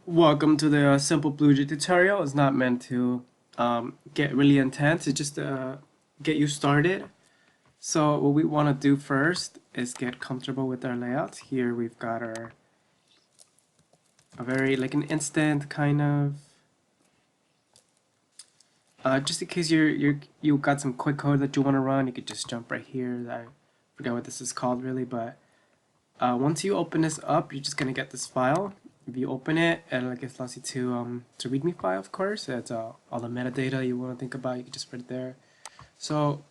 Welcome to the simple BlueJ tutorial. It's not meant to get really intense. It's just to get you started. So what we want to do first is get comfortable with our layouts. Here we've got a very like an instant kind of just in case you got some quick code that you want to run, you could just jump right here. I forgot what this is called really, but once you open this up, you're just gonna get this file. If you open it, and like it allows you to readme file, of course. It's all the metadata you want to think about. You can just put it there. So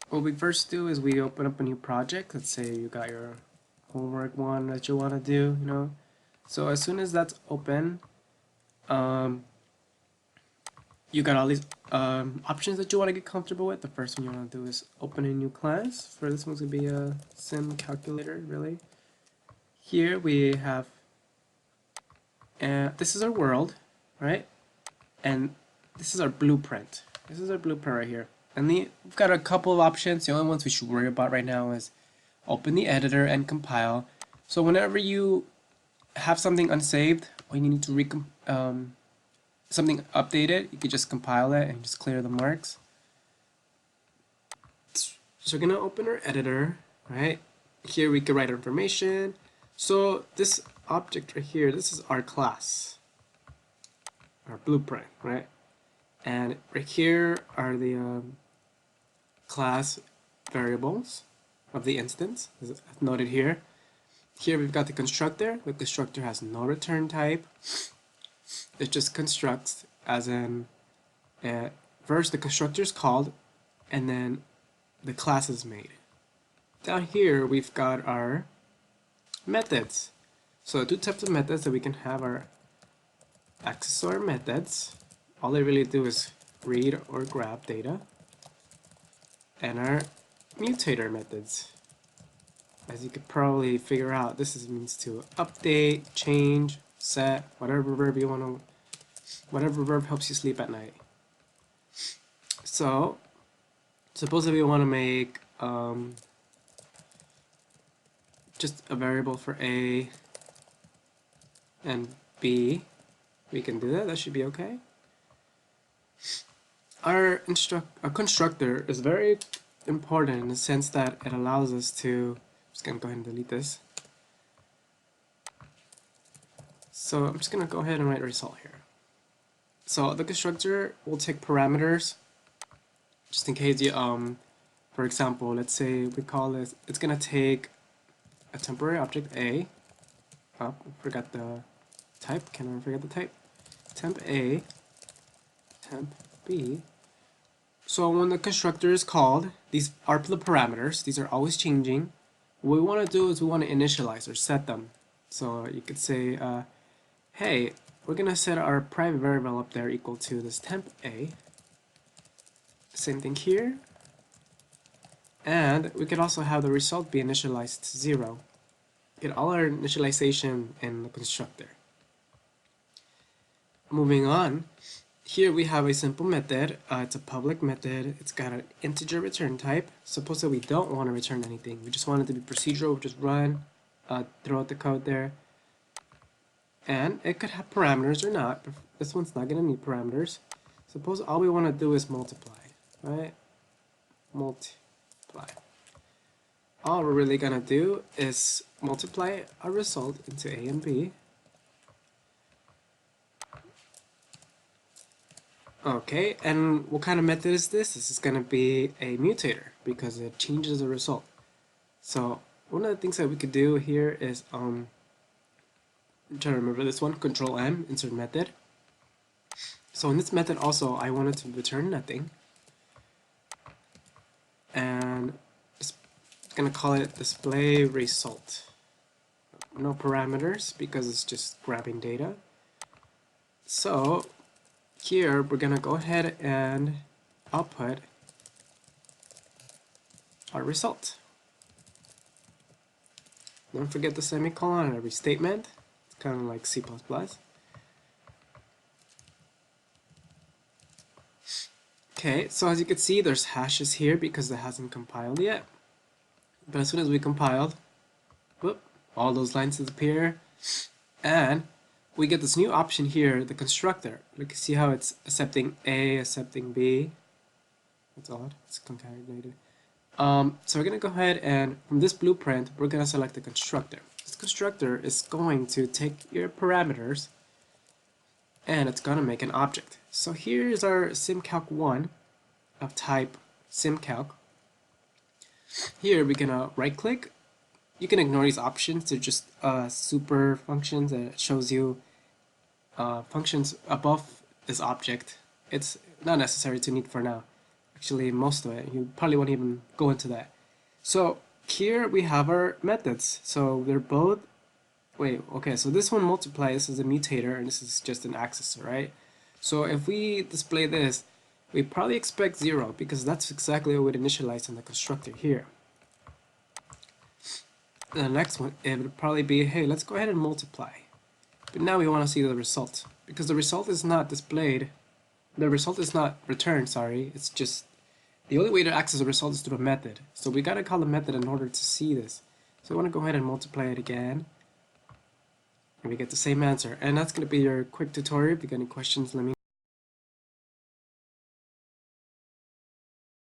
what we first do is we open up a new project. Let's say you got your homework one that you want to do. So as soon as that's open, um, you got all these options that you want to get comfortable with. The first one you want to do is open a new class. For this one's gonna be a sim calculator, really. Here we have. And this is our world, right? And this is our blueprint. This is our blueprint right here. And we've got a couple of options. The only ones we should worry about right now is open the editor and compile. So whenever you have something unsaved or you need to something updated, you can just compile it and just clear the marks. So we're gonna open our editor, right? Here we can write our information. So this object right here, this is our class, our blueprint, right? And right here are the class variables of the instance, as noted here. Here we've got the constructor. The constructor has no return type. It just constructs as in first the constructor is called and then the class is made. Down here we've got our methods. So two types of methods that we can have are accessor methods. All they really do is read or grab data. And our mutator methods. As you could probably figure out, this means to update, change, set, whatever verb you want to, whatever verb helps you sleep at night. So suppose if you want to make just a variable for A and B, we can do that. That should be okay. Our constructor is very important in the sense that it allows us to, I'm just going to go ahead and delete this. So I'm just going to go ahead and write a result here. So the constructor will take parameters just in case you, for example, let's say we call this, it's going to take a temporary object A. Oh, forgot the type. Can I forget the type? Temp A, temp B. So when the constructor is called, these are the parameters. These are always changing. What we want to do is we want to initialize or set them. So you could say, hey, we're going to set our private variable up there equal to this temp A. Same thing here. And we could also have the result be initialized to 0. Get all our initialization in the constructor. Moving on, here we have a simple method. It's a public method. It's got an integer return type. Suppose that we don't want to return anything. We just want it to be procedural. We just run, throw out the code there. And it could have parameters or not. But this one's not going to need parameters. Suppose all we want to do is multiply, right? Multiply. All we're really going to do is multiply our result into A and B. Okay, and what kind of method is this? This is going to be a mutator because it changes the result. So one of the things that we could do here is, I'm trying to remember this one, Control M, insert method. So in this method also, I wanted to return nothing. And it's going to call it display result. No parameters because it's just grabbing data. So here we're going to go ahead and output our result. Don't forget the semicolon in every statement. It's kind of like C++. Okay, so as you can see, there's hashes here because it hasn't compiled yet. But as soon as we compiled, whoop, all those lines disappear, and we get this new option here, the constructor. Look, see how it's accepting A, accepting B. That's odd, it's concatenated. So we're gonna go ahead and from this blueprint, we're gonna select the constructor. This constructor is going to take your parameters and it's gonna make an object. So here's our simcalc1 of type simcalc. Here we're gonna right click. You can ignore these options. They're just super functions that shows you functions above this object. It's not necessary to need for now. Actually, most of it, you probably won't even go into that. So here we have our methods. So they're both, okay, so this one multiplies as a mutator and this is just an accessor, right? So if we display this, we probably expect 0 because that's exactly what we'd initialize in the constructor here. The next one, it would probably be, hey, let's go ahead and multiply. But now we want to see the result because the result is not displayed. The result is not returned, sorry. It's just, the only way to access the result is through a method. So we got to call a method in order to see this. So we want to go ahead and multiply it again. And we get the same answer. And that's going to be your quick tutorial. If you got any questions, let me know.